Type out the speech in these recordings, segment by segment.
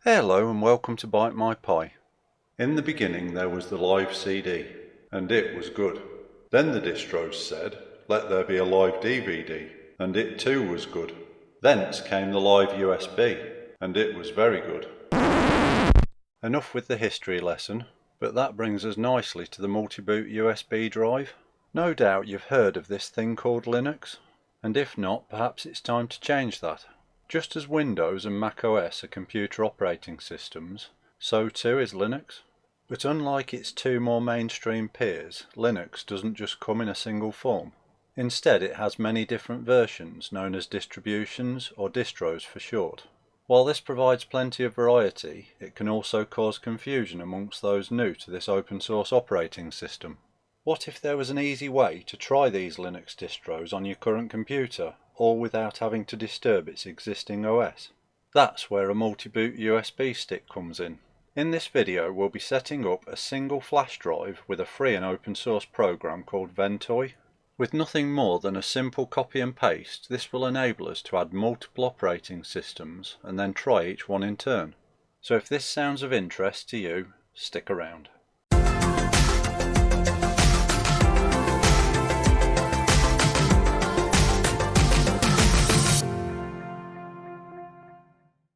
Hello and welcome to Bite My Pie. In the beginning there was the live CD, and it was good. Then the Distros said, let there be a live DVD, and it too was good. Thence came the live USB, and it was very good. Enough with the history lesson, but that brings us nicely to the Multiboot USB drive. No doubt you've heard of this thing called Linux, and if not, perhaps it's time to change that. Just as Windows and Mac OS are computer operating systems, so too is Linux. But unlike its two more mainstream peers, Linux doesn't just come in a single form. Instead, it has many different versions known as distributions or distros for short. While this provides plenty of variety, it can also cause confusion amongst those new to this open source operating system. What if there was an easy way to try these Linux distros on your current computer, all without having to disturb its existing OS? That's where a multi-boot USB stick comes in. In this video we'll be setting up a single flash drive with a free and open source program called Ventoy. With nothing more than a simple copy and paste, this will enable us to add multiple operating systems and then try each one in turn. So if this sounds of interest to you, stick around.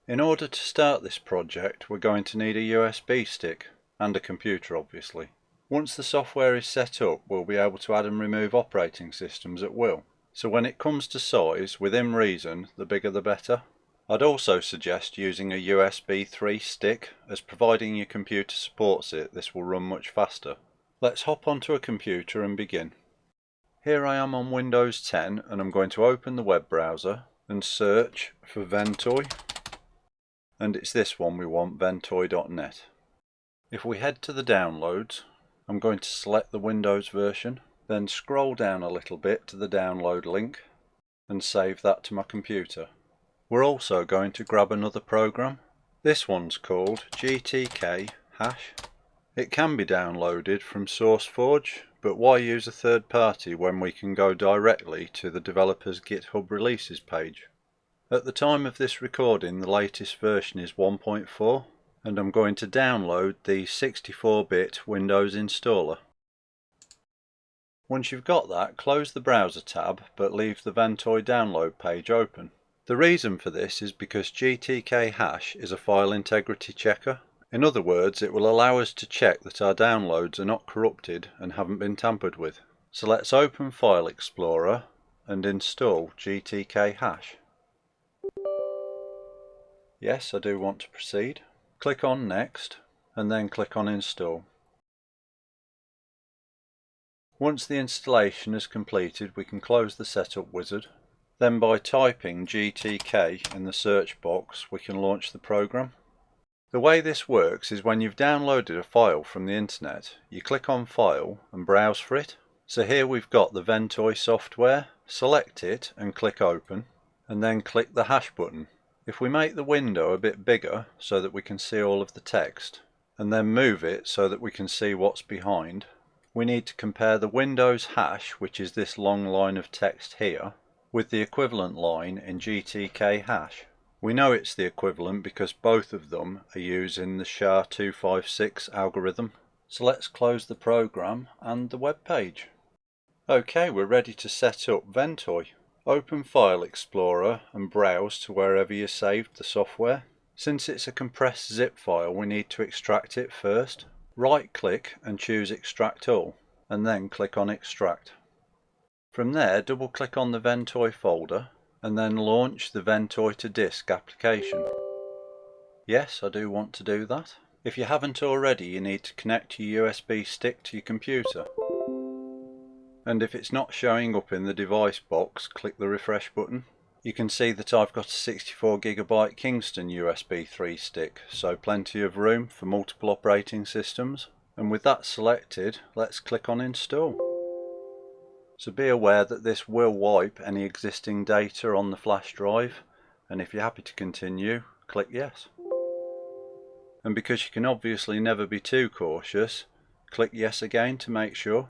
In order to start this project, we're going to need a USB stick, and a computer obviously. Once the software is set up, we'll be able to add and remove operating systems at will. So when it comes to size, within reason, the bigger the better. I'd also suggest using a USB 3 stick, as providing your computer supports it, this will run much faster. Let's hop onto a computer and begin. Here I am on Windows 10 and I'm going to open the web browser and search for Ventoy. And it's this one we want, ventoy.net. If we head to the downloads, I'm going to select the Windows version, then scroll down a little bit to the download link and save that to my computer. We're also going to grab another program. This one's called GtkHash. It can be downloaded from SourceForge, but why use a third party when we can go directly to the developer's GitHub releases page? At the time of this recording, the latest version is 1.4, and I'm going to download the 64-bit Windows installer. Once you've got that, close the browser tab, but leave the Ventoy download page open. The reason for this is because GtkHash is a file integrity checker. In other words, it will allow us to check that our downloads are not corrupted and haven't been tampered with. So let's open File Explorer and install GtkHash. Yes, I do want to proceed. Click on Next and then click on Install. Once the installation is completed, we can close the setup wizard. Then by typing GTK in the search box, we can launch the program. The way this works is when you've downloaded a file from the internet, you click on File and browse for it. So here we've got the Ventoy software. Select it and click Open, and then click the hash button. If we make the window a bit bigger so that we can see all of the text, and then move it so that we can see what's behind, we need to compare the Windows hash, which is this long line of text here, with the equivalent line in GtkHash. We know it's the equivalent because both of them are using the SHA-256 algorithm. So let's close the program and the web page. Okay, we're ready to set up Ventoy. Open File Explorer and browse to wherever you saved the software. Since it's a compressed zip file, we need to extract it first. Right click and choose Extract All, and then click on Extract. From there, double click on the Ventoy folder and then launch the Ventoy to Disk application. Yes, I do want to do that. If you haven't already, you need to connect your USB stick to your computer. And if it's not showing up in the device box, click the refresh button. You can see that I've got a 64GB Kingston USB 3 stick, so plenty of room for multiple operating systems. And with that selected, let's click on Install. So be aware that this will wipe any existing data on the flash drive, and if you're happy to continue, click Yes. And because you can obviously never be too cautious, click Yes again to make sure.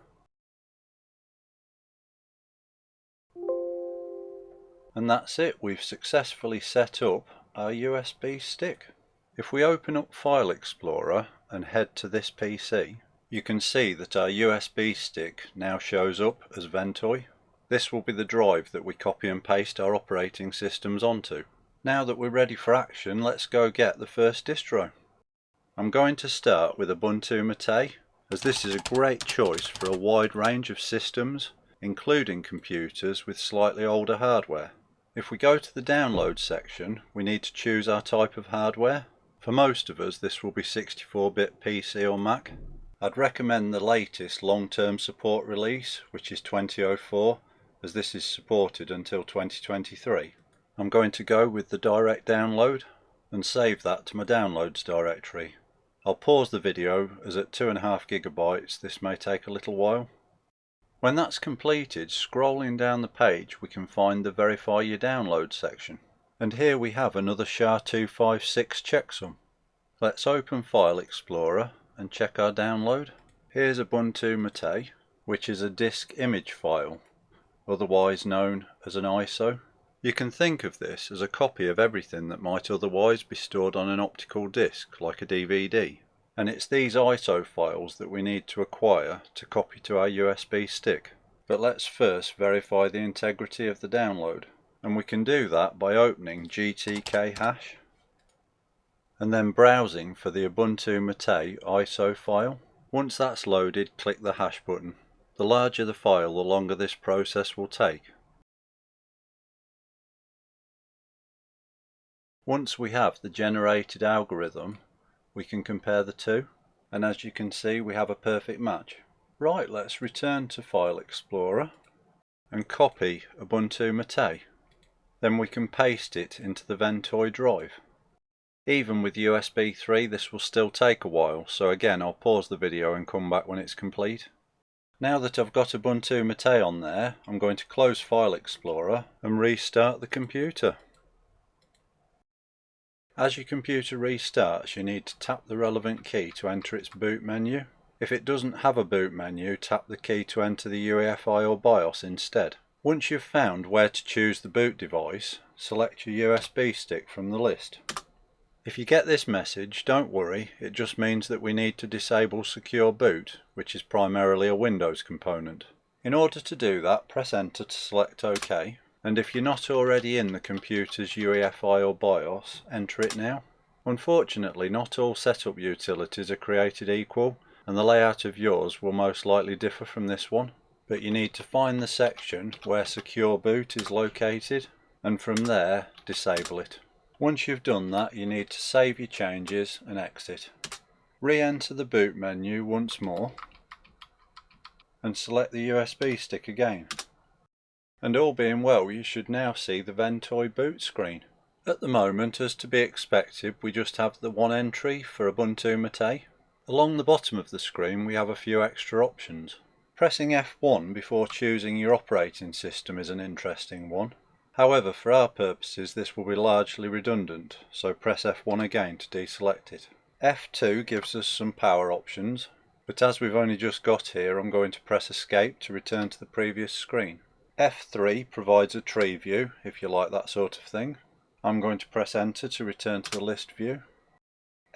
And that's it, we've successfully set up our USB stick. If we open up File Explorer and head to this PC, you can see that our USB stick now shows up as Ventoy. This will be the drive that we copy and paste our operating systems onto. Now that we're ready for action, let's go get the first distro. I'm going to start with Ubuntu Mate, as this is a great choice for a wide range of systems, including computers with slightly older hardware. If we go to the download section, we need to choose our type of hardware. For most of us, this will be 64-bit PC or Mac. I'd recommend the latest long-term support release, which is 2004, as this is supported until 2023. I'm going to go with the direct download and save that to my downloads directory. I'll pause the video as at 2.5 GB this may take a little while. When that's completed, scrolling down the page we can find the Verify Your Download section. And here we have another SHA-256 checksum. Let's open File Explorer and check our download. Here's Ubuntu Mate, which is a disk image file, otherwise known as an ISO. You can think of this as a copy of everything that might otherwise be stored on an optical disc, like a DVD. And it's these ISO files that we need to acquire to copy to our USB stick. But let's first verify the integrity of the download. And we can do that by opening GtkHash and then browsing for the Ubuntu Mate ISO file. Once that's loaded, click the hash button. The larger the file, the longer this process will take. Once we have the generated algorithm, we can compare the two, and as you can see we have a perfect match. Right, let's return to File Explorer and copy Ubuntu Mate. Then we can paste it into the Ventoy drive. Even with USB 3 this will still take a while, so again I'll pause the video and come back when it's complete. Now that I've got Ubuntu Mate on there, I'm going to close File Explorer and restart the computer. As your computer restarts, you need to tap the relevant key to enter its boot menu. If it doesn't have a boot menu, tap the key to enter the UEFI or BIOS instead. Once you've found where to choose the boot device, select your USB stick from the list. If you get this message, don't worry, it just means that we need to disable Secure Boot, which is primarily a Windows component. In order to do that, press Enter to select OK. And if you're not already in the computer's UEFI or BIOS, enter it now. Unfortunately, not all setup utilities are created equal, and the layout of yours will most likely differ from this one. But you need to find the section where Secure Boot is located, and from there, disable it. Once you've done that, you need to save your changes and exit. Re-enter the boot menu once more, and select the USB stick again. And all being well, you should now see the Ventoy boot screen. At the moment, as to be expected, we just have the one entry for Ubuntu Mate. Along the bottom of the screen we have a few extra options. Pressing F1 before choosing your operating system is an interesting one. However, for our purposes this will be largely redundant, so press F1 again to deselect it. F2 gives us some power options, but as we've only just got here, I'm going to press Escape to return to the previous screen. F3 provides a tree view, if you like that sort of thing. I'm going to press Enter to return to the list view.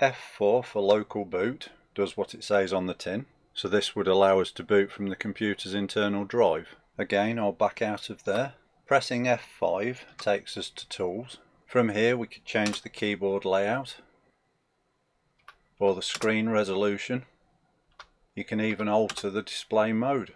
F4 for local boot does what it says on the tin, so this would allow us to boot from the computer's internal drive. Again, I'll back out of there. Pressing F5 takes us to Tools. From here we could change the keyboard layout or the screen resolution. You can even alter the display mode.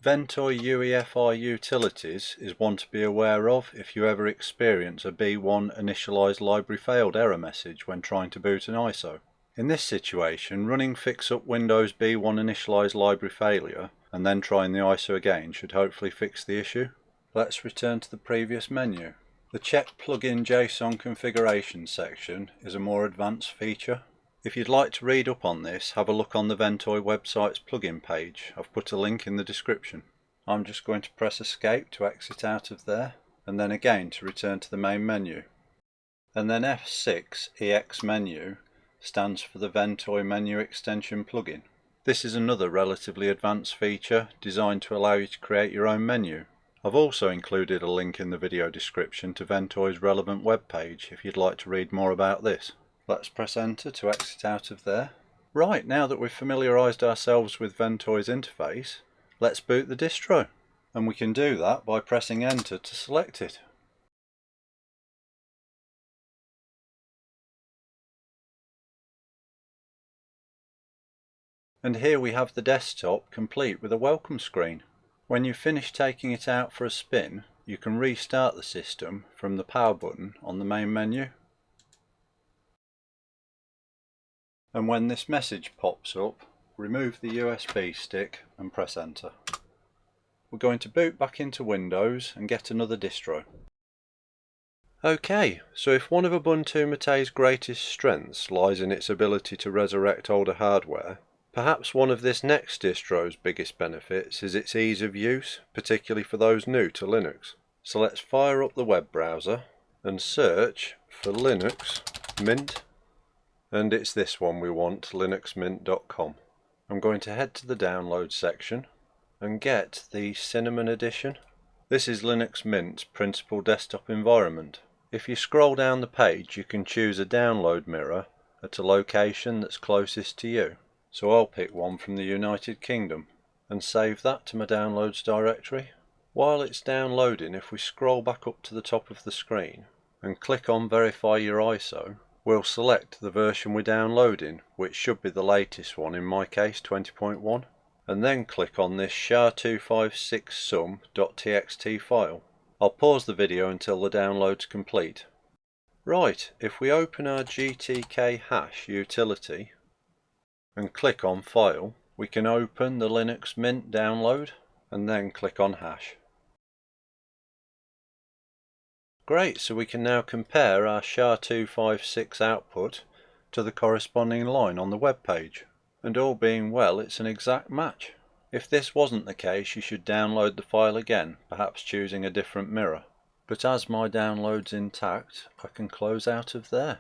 Ventoy UEFI Utilities is one to be aware of if you ever experience a B1 initialized library failed error message when trying to boot an ISO. In this situation, running fix up Windows B1 initialized library failure and then trying the ISO again should hopefully fix the issue. Let's return to the previous menu. The Check Plugin JSON Configuration section is a more advanced feature. If you'd like to read up on this, have a look on the Ventoy website's plugin page. I've put a link in the description. I'm just going to press Escape to exit out of there, and then again to return to the main menu. And then F6 EX menu stands for the Ventoy Menu Extension plugin. This is another relatively advanced feature designed to allow you to create your own menu. I've also included a link in the video description to Ventoy's relevant web page if you'd like to read more about this. Let's press enter to exit out of there. Right, now that we've familiarised ourselves with Ventoy's interface, let's boot the distro. And we can do that by pressing enter to select it. And here we have the desktop complete with a welcome screen. When you've finished taking it out for a spin, you can restart the system from the power button on the main menu. And when this message pops up, remove the USB stick and press enter. We're going to boot back into Windows and get another distro. Okay, so if one of Ubuntu Mate's greatest strengths lies in its ability to resurrect older hardware, perhaps one of this next distro's biggest benefits is its ease of use, particularly for those new to Linux. So let's fire up the web browser and search for Linux Mint. And it's this one we want, linuxmint.com. I'm going to head to the download section and get the Cinnamon edition. This is Linux Mint's principal desktop environment. If you scroll down the page, you can choose a download mirror at a location that's closest to you. So I'll pick one from the United Kingdom and save that to my downloads directory. While it's downloading, if we scroll back up to the top of the screen and click on Verify Your ISO, we'll select the version we're downloading, which should be the latest one, in my case 20.1, and then click on this sha256sum.txt file. I'll pause the video until the download's complete. Right, if we open our GtkHash utility and click on File, we can open the Linux Mint download and then click on Hash. Great, so we can now compare our SHA-256 output to the corresponding line on the web page. And all being well, it's an exact match. If this wasn't the case, you should download the file again, perhaps choosing a different mirror. But as my download's intact, I can close out of there.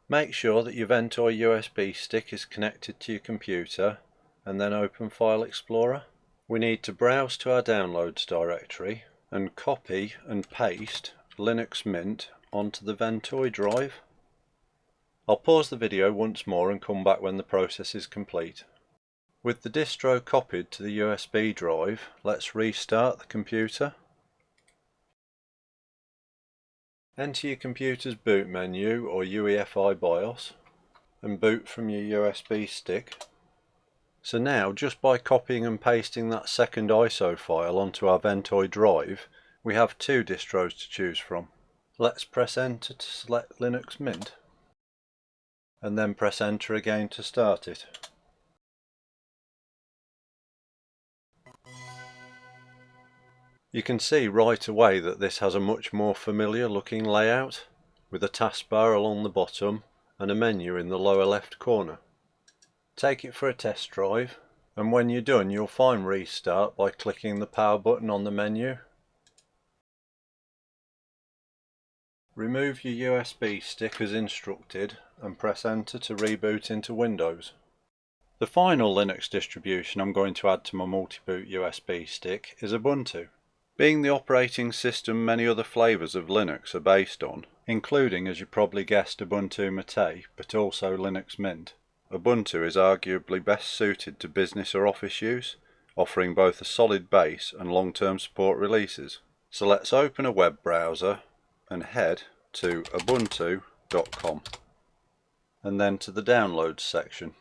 Make sure that your Ventoy USB stick is connected to your computer and then open File Explorer. We need to browse to our downloads directory and copy and paste Linux Mint onto the Ventoy drive. I'll pause the video once more and come back when the process is complete. With the distro copied to the USB drive, let's restart the computer. Enter your computer's boot menu or UEFI BIOS and boot from your USB stick. So now, just by copying and pasting that second ISO file onto our Ventoy drive, we have two distros to choose from. Let's press enter to select Linux Mint and then press enter again to start it. You can see right away that this has a much more familiar looking layout with a taskbar along the bottom and a menu in the lower left corner. Take it for a test drive, and when you're done you'll find restart by clicking the power button on the menu. Remove your USB stick as instructed and press enter to reboot into Windows. The final Linux distribution I'm going to add to my Multiboot USB stick is Ubuntu. Being the operating system many other flavours of Linux are based on, including, as you probably guessed, Ubuntu Mate, but also Linux Mint, Ubuntu is arguably best suited to business or office use, offering both a solid base and long-term support releases. So let's open a web browser and head to ubuntu.com and then to the downloads section.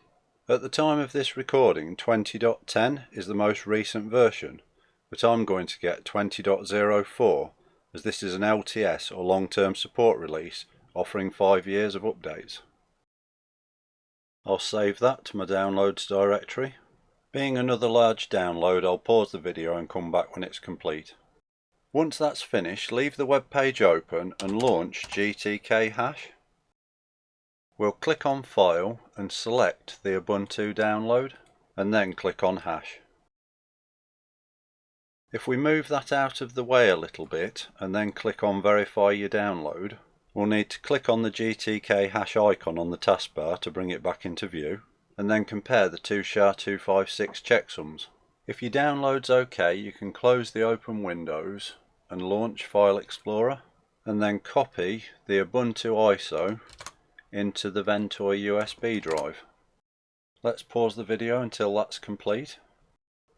At the time of this recording, 20.10 is the most recent version, but I'm going to get 20.04 as this is an LTS or long-term support release offering 5 years of updates. I'll save that to my downloads directory. Being another large download, I'll pause the video and come back when it's complete. Once that's finished, leave the web page open and launch GtkHash. We'll click on File and select the Ubuntu download and then click on Hash. If we move that out of the way a little bit and then click on Verify Your Download, we'll need to click on the GtkHash icon on the taskbar to bring it back into view and then compare the two SHA-256 checksums. If your download's OK, you can close the open windows and launch File Explorer and then copy the Ubuntu ISO into the Ventoy USB drive. Let's pause the video until that's complete.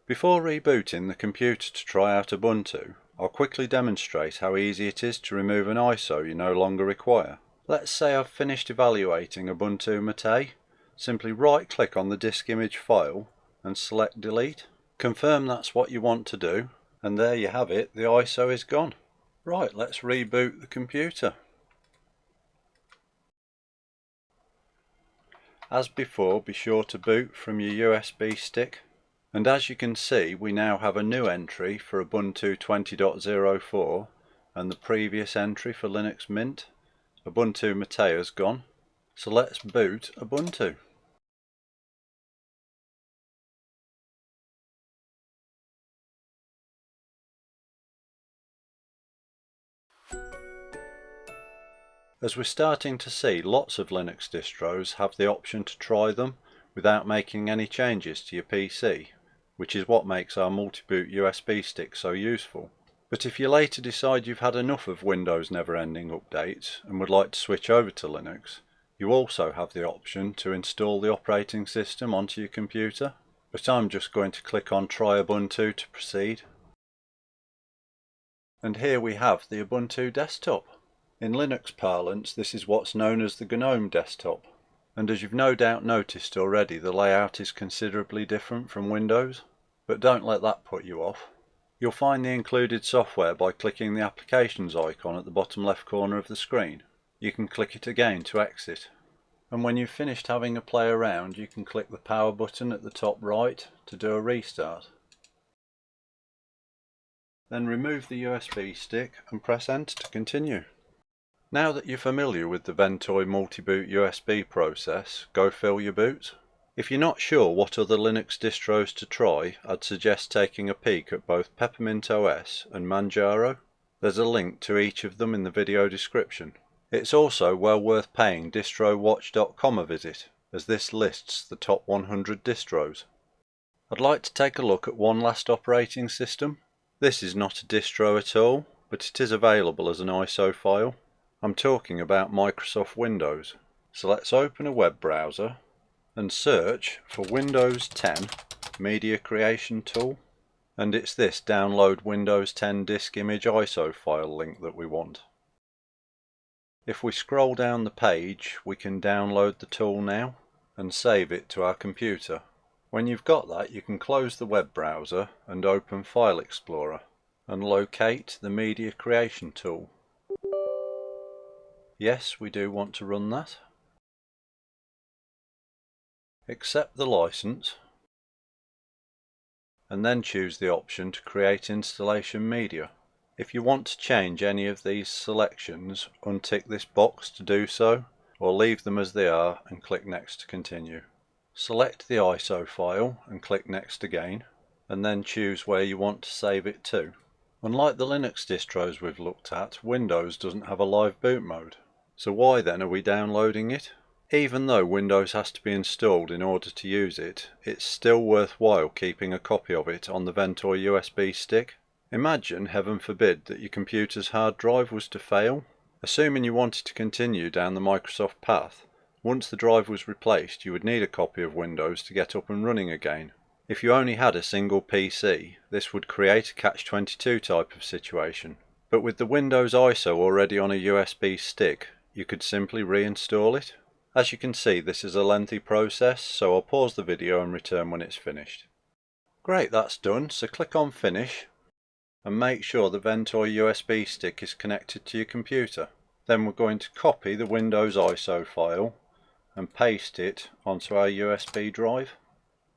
Before rebooting the computer to try out Ubuntu, I'll quickly demonstrate how easy it is to remove an ISO you no longer require. Let's say I've finished evaluating Ubuntu Mate. Simply right click on the disk image file and select delete. Confirm that's what you want to do, and there you have it, the ISO is gone. Right, let's reboot the computer. As before, be sure to boot from your USB stick. And as you can see, we now have a new entry for Ubuntu 20.04 and the previous entry for Linux Mint. Ubuntu Mate has gone. So let's boot Ubuntu. As we're starting to see, lots of Linux distros have the option to try them without making any changes to your PC, which is what makes our Multiboot USB stick so useful. But if you later decide you've had enough of Windows never-ending updates and would like to switch over to Linux, you also have the option to install the operating system onto your computer. But I'm just going to click on Try Ubuntu to proceed. And here we have the Ubuntu desktop. In Linux parlance, this is what's known as the GNOME desktop. And as you've no doubt noticed already, the layout is considerably different from Windows. But don't let that put you off. You'll find the included software by clicking the applications icon at the bottom left corner of the screen. You can click it again to exit. And when you've finished having a play around, you can click the power button at the top right to do a restart. Then remove the USB stick and press enter to continue. Now that you're familiar with the Ventoy Multiboot USB process, go fill your boot. If you're not sure what other Linux distros to try, I'd suggest taking a peek at both Peppermint OS and Manjaro. There's a link to each of them in the video description. It's also well worth paying DistroWatch.com a visit, as this lists the top 100 distros. I'd like to take a look at one last operating system. This is not a distro at all, but it is available as an ISO file. I'm talking about Microsoft Windows. So let's open a web browser and search for Windows 10 Media Creation Tool. And it's this download Windows 10 disk image ISO file link that we want. If we scroll down the page, we can download the tool now and save it to our computer. When you've got that, you can close the web browser and open File Explorer and locate the Media Creation Tool. Yes, we do want to run that. Accept the license and then choose the option to create installation media. If you want to change any of these selections, untick this box to do so, or leave them as they are and click Next to continue. Select the ISO file and click Next again, and then choose where you want to save it to. Unlike the Linux distros we've looked at, Windows doesn't have a live boot mode. So why then are we downloading it? Even though Windows has to be installed in order to use it, it's still worthwhile keeping a copy of it on the Ventoy USB stick. Imagine, heaven forbid, that your computer's hard drive was to fail. Assuming you wanted to continue down the Microsoft path, once the drive was replaced you would need a copy of Windows to get up and running again. If you only had a single PC, this would create a catch-22 type of situation. But with the Windows ISO already on a USB stick, you could simply reinstall it. As you can see, this is a lengthy process, so I'll pause the video and return when it's finished. Great, that's done, so click on Finish and make sure the Ventoy USB stick is connected to your computer. Then we're going to copy the Windows ISO file and paste it onto our USB drive.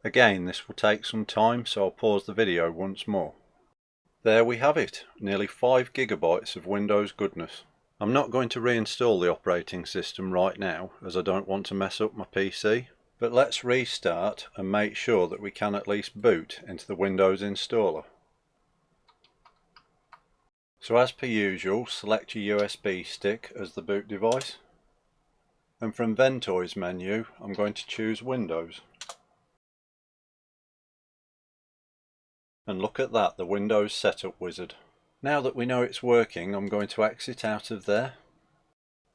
Again, this will take some time, so I'll pause the video once more. There we have it, nearly 5 GB of Windows goodness. I'm not going to reinstall the operating system right now, as I don't want to mess up my PC, but let's restart and make sure that we can at least boot into the Windows installer. So as per usual, select your USB stick as the boot device, and from Ventoy's menu I'm going to choose Windows. And look at that, the Windows setup wizard. Now that we know it's working, I'm going to exit out of there.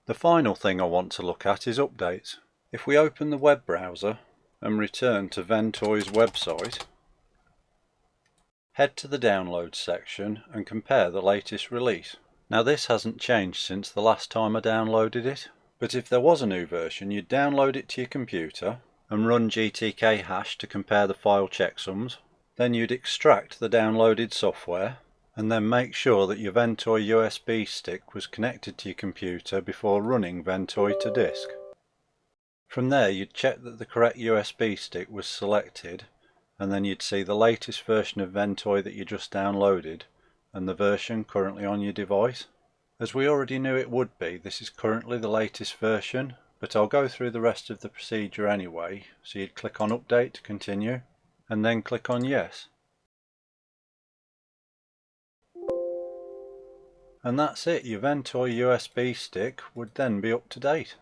The final thing I want to look at is updates. If we open the web browser and return to Ventoy's website, head to the downloads section and compare the latest release. Now this hasn't changed since the last time I downloaded it, but if there was a new version you'd download it to your computer and run GtkHash to compare the file checksums. Then you'd extract the downloaded software and then make sure that your Ventoy USB stick was connected to your computer before running Ventoy to disk. From there you'd check that the correct USB stick was selected, and then you'd see the latest version of Ventoy that you just downloaded and the version currently on your device. As we already knew it would be, this is currently the latest version, but I'll go through the rest of the procedure anyway. So you'd click on Update to continue and then click on Yes. And that's it, your Ventoy USB stick would then be up to date.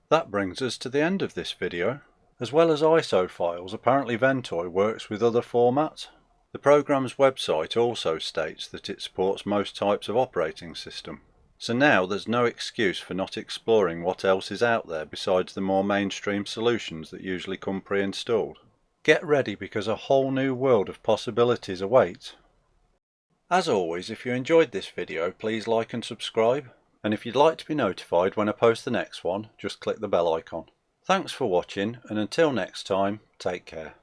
That brings us to the end of this video. As well as ISO files, apparently Ventoy works with other formats. The program's website also states that it supports most types of operating system. So now there's no excuse for not exploring what else is out there besides the more mainstream solutions that usually come pre-installed. Get ready because a whole new world of possibilities awaits. As always, if you enjoyed this video, please like and subscribe. And if you'd like to be notified when I post the next one, just click the bell icon. Thanks for watching, and until next time, take care.